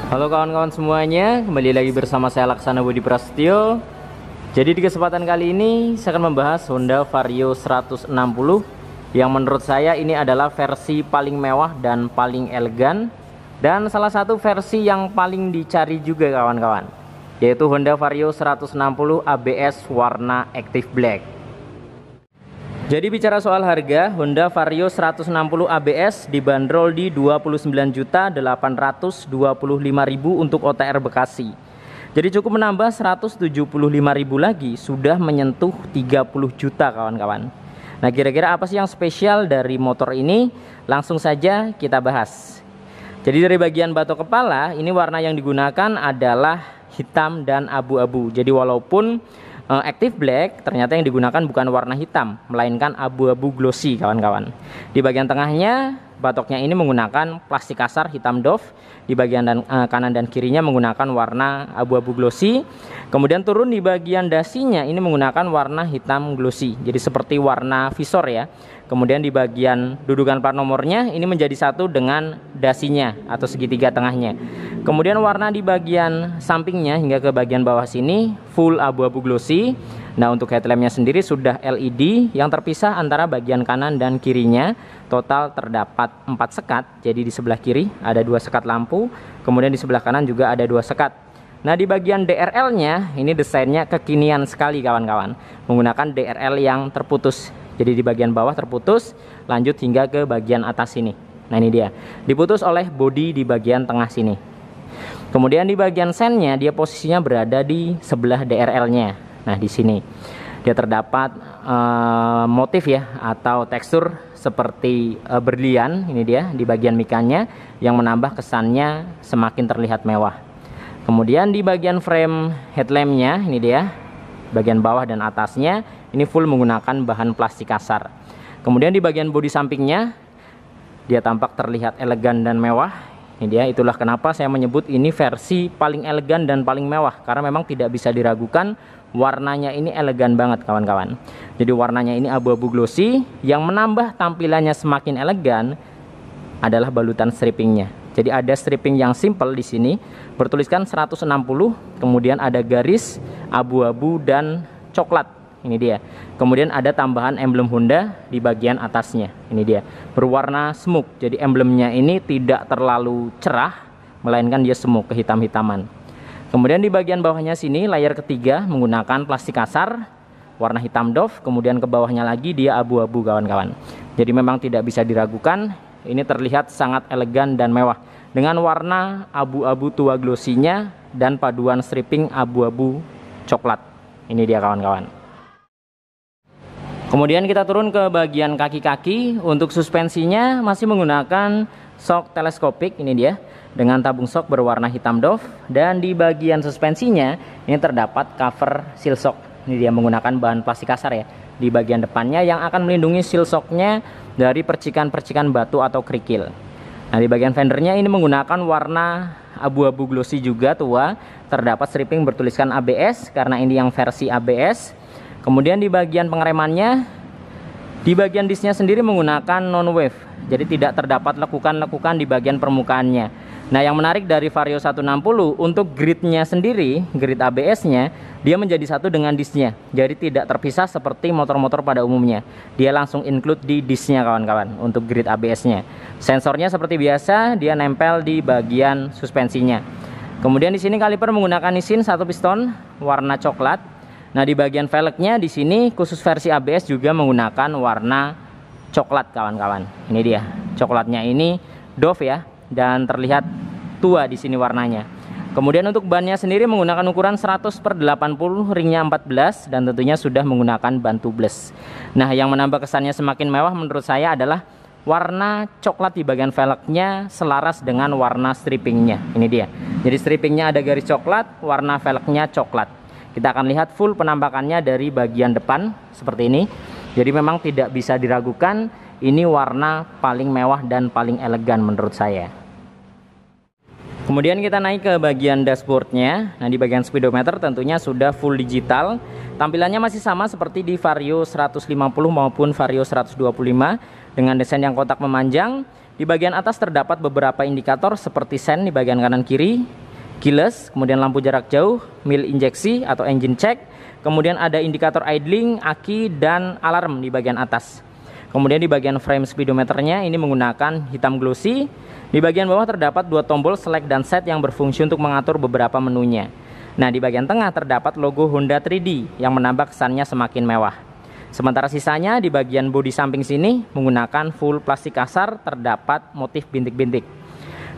Halo kawan-kawan semuanya, kembali lagi bersama saya Laksana Budi Prasetyo. Jadi di kesempatan kali ini saya akan membahas Honda Vario 160 yang menurut saya ini adalah versi paling mewah dan paling elegan, dan salah satu versi yang paling dicari juga kawan-kawan, yaitu Honda Vario 160 ABS warna Active Black. Jadi bicara soal harga, Honda Vario 160 ABS dibanderol di 29.825.000 untuk OTR Bekasi. Jadi cukup menambah 175.000 lagi, sudah menyentuh 30 juta kawan-kawan. Nah, kira-kira apa sih yang spesial dari motor ini? Langsung saja kita bahas. Jadi dari bagian batok kepala, ini warna yang digunakan adalah hitam dan abu-abu. Jadi walaupun Active Black, ternyata yang digunakan bukan warna hitam, melainkan abu-abu glossy kawan-kawan. Di bagian tengahnya, batoknya ini menggunakan plastik kasar hitam doff. Di bagian kanan dan kirinya menggunakan warna abu-abu glossy. Kemudian turun di bagian dasinya ini menggunakan warna hitam glossy. Jadi seperti warna visor ya. Kemudian di bagian dudukan plat nomornya ini menjadi satu dengan dasinya atau segitiga tengahnya. Kemudian warna di bagian sampingnya hingga ke bagian bawah sini full abu-abu glossy. Nah, untuk headlampnya sendiri sudah LED yang terpisah antara bagian kanan dan kirinya. Total terdapat 4 sekat. Jadi di sebelah kiri ada 2 sekat lampu, kemudian di sebelah kanan juga ada 2 sekat. Nah, di bagian DRL-nya ini desainnya kekinian sekali kawan-kawan, menggunakan DRL yang terputus. Jadi di bagian bawah terputus, lanjut hingga ke bagian atas sini. Nah, ini dia, diputus oleh bodi di bagian tengah sini. Kemudian di bagian sennya dia posisinya berada di sebelah DRL-nya. Nah, di sini dia terdapat motif ya atau tekstur seperti berlian. Ini dia di bagian mikanya yang menambah kesannya semakin terlihat mewah. Kemudian di bagian frame headlampnya ini dia, bagian bawah dan atasnya ini full menggunakan bahan plastik kasar. Kemudian di bagian bodi sampingnya dia tampak terlihat elegan dan mewah. Ini dia, itulah kenapa saya menyebut ini versi paling elegan dan paling mewah, karena memang tidak bisa diragukan warnanya ini elegan banget kawan-kawan. Jadi warnanya ini abu-abu glossy. Yang menambah tampilannya semakin elegan adalah balutan strippingnya. Jadi ada stripping yang simple di sini, bertuliskan 160, kemudian ada garis abu-abu dan coklat. Ini dia. Kemudian ada tambahan emblem Honda di bagian atasnya. Ini dia, berwarna smoke. Jadi emblemnya ini tidak terlalu cerah, melainkan dia smoke, kehitam-hitaman. Kemudian di bagian bawahnya sini layar ketiga menggunakan plastik kasar warna hitam doff. Kemudian ke bawahnya lagi dia abu-abu kawan-kawan. Jadi memang tidak bisa diragukan, ini terlihat sangat elegan dan mewah dengan warna abu-abu tua glossy-nya dan paduan stripping abu-abu coklat. Ini dia kawan-kawan. Kemudian kita turun ke bagian kaki-kaki. Untuk suspensinya masih menggunakan shock teleskopik, ini dia, dengan tabung shock berwarna hitam doff. Dan di bagian suspensinya ini terdapat cover seal shock. Ini dia menggunakan bahan plastik kasar ya di bagian depannya yang akan melindungi seal shocknya dari percikan-percikan batu atau kerikil. Nah, di bagian fendernya ini menggunakan warna abu-abu glossy juga tua. Terdapat stripping bertuliskan ABS karena ini yang versi ABS. Kemudian di bagian pengeremannya, di bagian disnya sendiri menggunakan non-wave. Jadi tidak terdapat lekukan-lekukan di bagian permukaannya. Nah, yang menarik dari Vario 160 untuk gridnya sendiri, grid ABS-nya, dia menjadi satu dengan disnya. Jadi tidak terpisah seperti motor-motor pada umumnya. Dia langsung include di disnya kawan-kawan untuk grid ABS-nya. Sensornya seperti biasa, dia nempel di bagian suspensinya. Kemudian di sini kaliper menggunakan Nissin 1 piston warna coklat. Nah, di bagian velgnya di sini khusus versi ABS juga menggunakan warna coklat kawan-kawan. Ini dia, coklatnya ini doff ya, dan terlihat tua di sini warnanya. Kemudian untuk bannya sendiri menggunakan ukuran 100/80, ringnya 14, dan tentunya sudah menggunakan ban tubeless. Nah, yang menambah kesannya semakin mewah menurut saya adalah warna coklat di bagian velgnya selaras dengan warna strippingnya. Ini dia. Jadi strippingnya ada garis coklat, warna velgnya coklat. Kita akan lihat full penampakannya dari bagian depan seperti ini. Jadi memang tidak bisa diragukan, ini warna paling mewah dan paling elegan menurut saya. Kemudian kita naik ke bagian dashboardnya. Nah, di bagian speedometer tentunya sudah full digital. Tampilannya masih sama seperti di Vario 150 maupun Vario 125 dengan desain yang kotak memanjang. Di bagian atas terdapat beberapa indikator seperti sen di bagian kanan kiri, keyless, kemudian lampu jarak jauh, mil injeksi atau engine check, kemudian ada indikator idling, aki, dan alarm di bagian atas. Kemudian di bagian frame speedometernya ini menggunakan hitam glossy. Di bagian bawah terdapat dua tombol select dan set yang berfungsi untuk mengatur beberapa menunya. Nah, di bagian tengah terdapat logo Honda 3D yang menambah kesannya semakin mewah. Sementara sisanya di bagian bodi samping sini menggunakan full plastik kasar, terdapat motif bintik-bintik.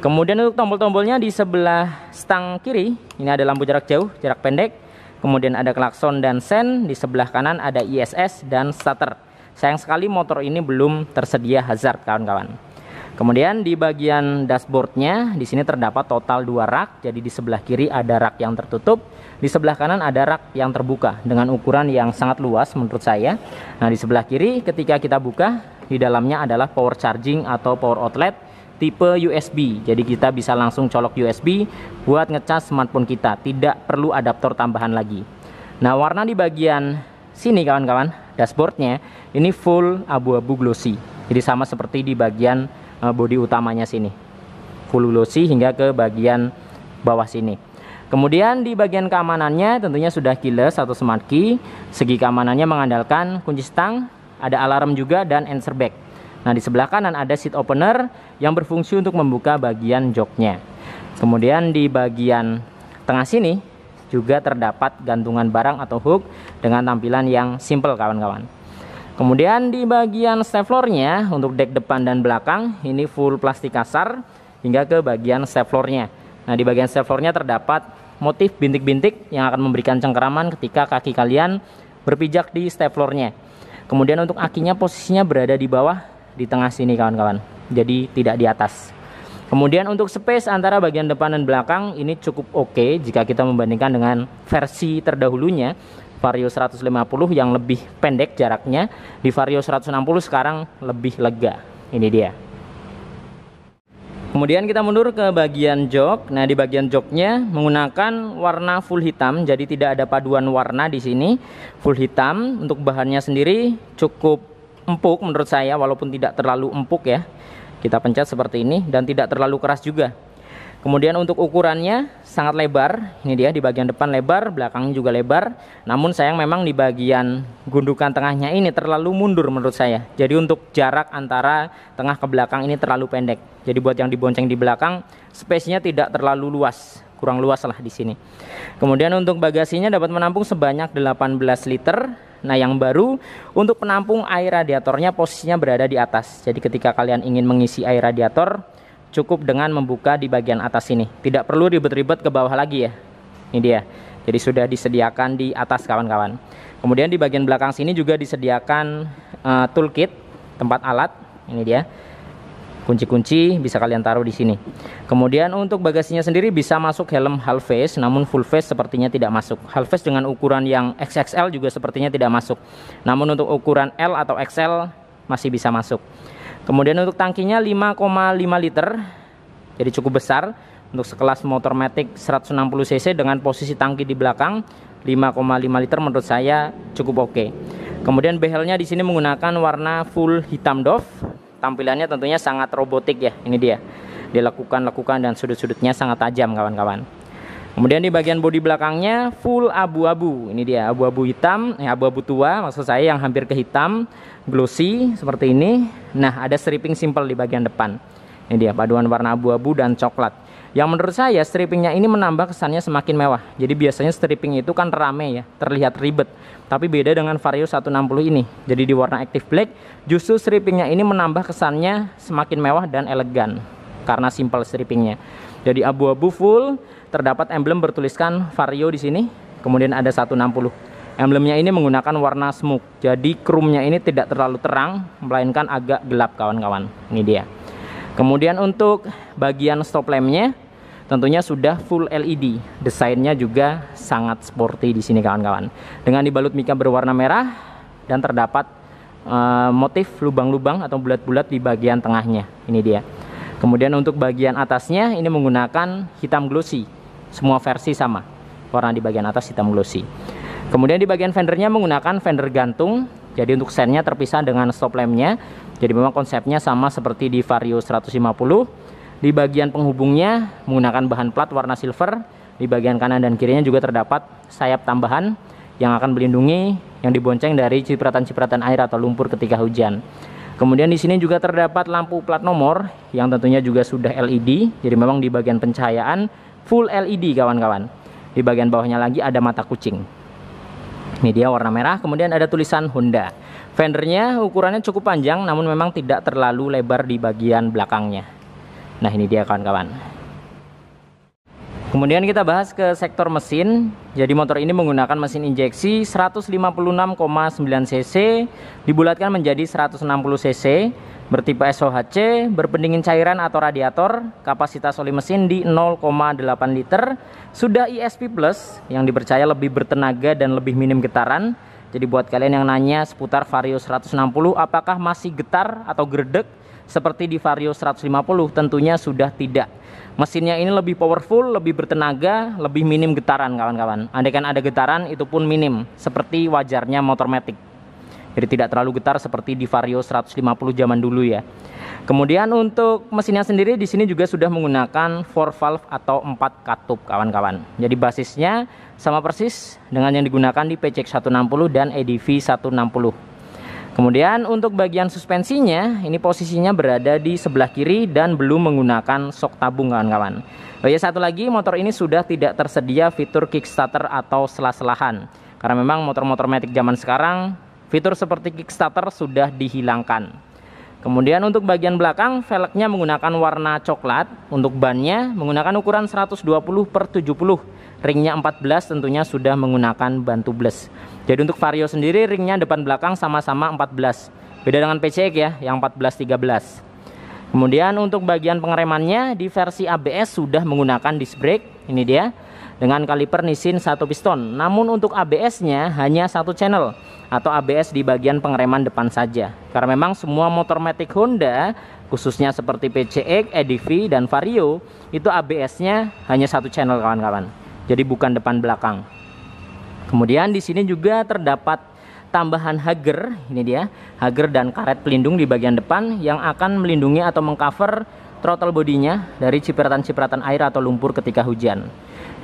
Kemudian untuk tombol-tombolnya di sebelah stang kiri ini ada lampu jarak jauh, jarak pendek. Kemudian ada klakson dan sen. Di sebelah kanan ada ISS dan starter. Sayang sekali motor ini belum tersedia hazard, kawan-kawan. Kemudian di bagian dashboardnya di sini terdapat total 2 rak. Jadi di sebelah kiri ada rak yang tertutup, di sebelah kanan ada rak yang terbuka dengan ukuran yang sangat luas menurut saya. Nah, di sebelah kiri ketika kita buka, di dalamnya adalah power charging atau power outlet tipe USB. Jadi kita bisa langsung colok USB buat ngecas smartphone kita, tidak perlu adaptor tambahan lagi. Nah, warna di bagian sini kawan-kawan, dashboardnya ini full abu-abu glossy. Jadi sama seperti di bagian bodi utamanya sini, full glossy hingga ke bagian bawah sini. Kemudian di bagian keamanannya tentunya sudah keyless atau smart key. Segi keamanannya mengandalkan kunci stang, ada alarm juga, dan answer back. Nah, di sebelah kanan ada seat opener yang berfungsi untuk membuka bagian joknya. Kemudian di bagian tengah sini juga terdapat gantungan barang atau hook dengan tampilan yang simple, kawan-kawan. Kemudian di bagian step-floornya untuk dek depan dan belakang ini full plastik kasar hingga ke bagian step-floornya. Nah, di bagian step-floornya terdapat motif bintik-bintik yang akan memberikan cengkeraman ketika kaki kalian berpijak di step-floornya. Kemudian untuk akinya posisinya berada di bawah, di tengah sini, kawan-kawan. Jadi tidak di atas. Kemudian untuk space antara bagian depan dan belakang ini cukup oke jika kita membandingkan dengan versi terdahulunya Vario 150 yang lebih pendek jaraknya. Di Vario 160 sekarang lebih lega. Ini dia. Kemudian kita mundur ke bagian jok. Nah, di bagian joknya menggunakan warna full hitam, jadi tidak ada paduan warna di sini. Full hitam. Untuk bahannya sendiri cukup empuk menurut saya, walaupun tidak terlalu empuk ya. Kita pencet seperti ini dan tidak terlalu keras juga. Kemudian untuk ukurannya sangat lebar. Ini dia, di bagian depan lebar, belakangnya juga lebar. Namun sayang memang di bagian gundukan tengahnya ini terlalu mundur menurut saya. Jadi untuk jarak antara tengah ke belakang ini terlalu pendek. Jadi buat yang dibonceng di belakang, space-nya tidak terlalu luas, kurang luas lah di sini. Kemudian untuk bagasinya dapat menampung sebanyak 18 liter. Nah, yang baru untuk penampung air radiatornya posisinya berada di atas. Jadi ketika kalian ingin mengisi air radiator, cukup dengan membuka di bagian atas ini. Tidak perlu ribet-ribet ke bawah lagi ya. Ini dia. Jadi sudah disediakan di atas, kawan-kawan. Kemudian di bagian belakang sini juga disediakan toolkit, tempat alat. Ini dia. Kunci-kunci bisa kalian taruh di sini. Kemudian untuk bagasinya sendiri bisa masuk helm half face, namun full face sepertinya tidak masuk. Half face dengan ukuran yang XXL juga sepertinya tidak masuk. Namun untuk ukuran L atau XL masih bisa masuk. Kemudian untuk tangkinya 5,5 liter. Jadi cukup besar untuk sekelas motor matic 160 cc dengan posisi tangki di belakang 5,5 liter menurut saya cukup oke. Kemudian behelnya di sini menggunakan warna full hitam doff. Tampilannya tentunya sangat robotik ya. Ini dia. Dilakukan dan sudut-sudutnya sangat tajam, kawan-kawan. Kemudian di bagian bodi belakangnya full abu-abu. Ini dia, abu-abu hitam, abu-abu tua maksud saya, yang hampir ke hitam, glossy seperti ini. Nah, ada stripping simple di bagian depan. Ini dia, paduan warna abu-abu dan coklat. Yang menurut saya strippingnya ini menambah kesannya semakin mewah. Jadi biasanya stripping itu kan rame ya, terlihat ribet. Tapi beda dengan Vario 160 ini. Jadi di warna active black, justru strippingnya ini menambah kesannya semakin mewah dan elegan karena simple strippingnya. Jadi abu-abu full, terdapat emblem bertuliskan Vario di sini. Kemudian ada 160. Emblemnya ini menggunakan warna smoke. Jadi chrome-nya ini tidak terlalu terang, melainkan agak gelap, kawan-kawan. Ini dia. Kemudian untuk bagian stop lamp-nya tentunya sudah full LED. Desainnya juga sangat sporty di sini, kawan-kawan. Dengan dibalut mika berwarna merah dan terdapat motif lubang-lubang atau bulat-bulat di bagian tengahnya. Ini dia. Kemudian untuk bagian atasnya ini menggunakan hitam glossy. Semua versi sama. Warna di bagian atas hitam glossy. Kemudian di bagian fendernya menggunakan fender gantung. Jadi untuk sennya terpisah dengan stop lampnya. Jadi memang konsepnya sama seperti di Vario 150. Di bagian penghubungnya menggunakan bahan plat warna silver. Di bagian kanan dan kirinya juga terdapat sayap tambahan yang akan melindungi yang dibonceng dari cipratan-cipratan air atau lumpur ketika hujan. Kemudian di sini juga terdapat lampu plat nomor yang tentunya juga sudah LED. Jadi memang di bagian pencahayaan full LED kawan-kawan. Di bagian bawahnya lagi ada mata kucing. Ini dia warna merah. Kemudian ada tulisan Honda. Fendernya ukurannya cukup panjang, namun memang tidak terlalu lebar di bagian belakangnya. Nah ini dia kawan-kawan. Kemudian kita bahas ke sektor mesin. Jadi motor ini menggunakan mesin injeksi 156,9 cc dibulatkan menjadi 160 cc, bertipe SOHC, berpendingin cairan atau radiator, kapasitas oli mesin di 0,8 liter, sudah ESP Plus yang dipercaya lebih bertenaga dan lebih minim getaran. Jadi buat kalian yang nanya seputar Vario 160 apakah masih getar atau gerdek seperti di Vario 150, tentunya sudah tidak. Mesinnya ini lebih powerful, lebih bertenaga, lebih minim getaran kawan-kawan. Andaikan ada getaran itu pun minim, seperti wajarnya motor matic. Jadi tidak terlalu getar seperti di Vario 150 zaman dulu ya. Kemudian untuk mesinnya sendiri di sini juga sudah menggunakan 4 valve atau 4 katup kawan-kawan. Jadi basisnya sama persis dengan yang digunakan di PCX 160 dan EDV 160. Kemudian untuk bagian suspensinya ini posisinya berada di sebelah kiri dan belum menggunakan sok tabung kawan-kawan. Oh ya, satu lagi, motor ini sudah tidak tersedia fitur kickstarter atau selah-selahan. Karena memang motor-motor matic zaman sekarang fitur seperti kickstarter sudah dihilangkan. Kemudian untuk bagian belakang velgnya menggunakan warna coklat. Untuk bannya menggunakan ukuran 120/70. Ringnya 14, tentunya sudah menggunakan ban tubeless. Jadi untuk Vario sendiri ringnya depan belakang sama-sama 14. Beda dengan PCX ya, yang 14-13. Kemudian untuk bagian pengeremannya di versi ABS sudah menggunakan disc brake. Ini dia dengan kaliper Nissin 1 piston. Namun untuk ABS-nya hanya 1 channel atau ABS di bagian pengereman depan saja. Karena memang semua motor matic Honda khususnya seperti PCX, EDV dan Vario itu ABS-nya hanya 1 channel kawan-kawan. Jadi bukan depan belakang. Kemudian di sini juga terdapat tambahan hager, ini dia, hager dan karet pelindung di bagian depan yang akan melindungi atau mengcover throttle bodinya dari cipratan-cipratan air atau lumpur ketika hujan.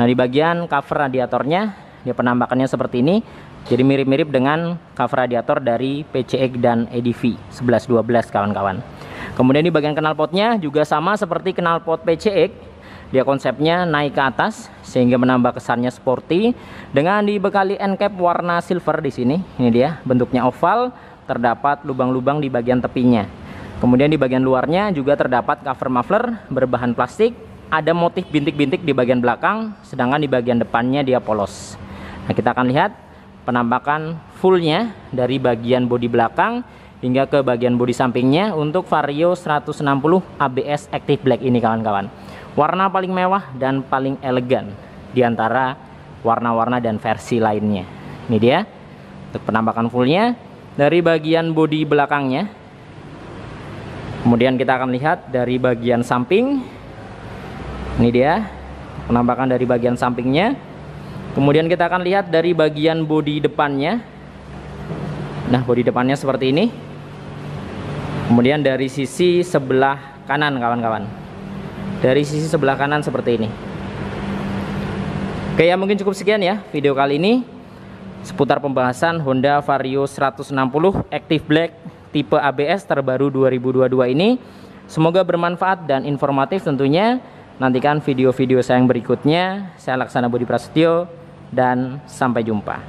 Nah, di bagian cover radiatornya, dia penampakannya seperti ini. Jadi mirip-mirip dengan cover radiator dari PCX dan EDV 11-12 kawan-kawan. Kemudian di bagian knalpotnya juga sama seperti knalpot PCX. Dia konsepnya naik ke atas sehingga menambah kesannya sporty dengan dibekali end cap warna silver di sini. Ini dia, bentuknya oval, terdapat lubang-lubang di bagian tepinya. Kemudian di bagian luarnya juga terdapat cover muffler berbahan plastik. Ada motif bintik-bintik di bagian belakang, sedangkan di bagian depannya dia polos. Nah, kita akan lihat penampakan fullnya dari bagian bodi belakang hingga ke bagian bodi sampingnya untuk Vario 160 ABS Active Black ini kawan-kawan. Warna paling mewah dan paling elegan di antara warna-warna dan versi lainnya. Ini dia untuk penampakan fullnya dari bagian bodi belakangnya. Kemudian kita akan lihat dari bagian samping. Ini dia penampakan dari bagian sampingnya. Kemudian kita akan lihat dari bagian bodi depannya. Nah, bodi depannya seperti ini. Kemudian dari sisi sebelah kanan kawan-kawan. Dari sisi sebelah kanan seperti ini. Oke ya, mungkin cukup sekian ya video kali ini seputar pembahasan Honda Vario 160 Active Black tipe ABS terbaru 2022 ini. Semoga bermanfaat dan informatif tentunya. Nantikan video-video saya yang berikutnya. Saya Laksana Budi Prasetyo dan sampai jumpa.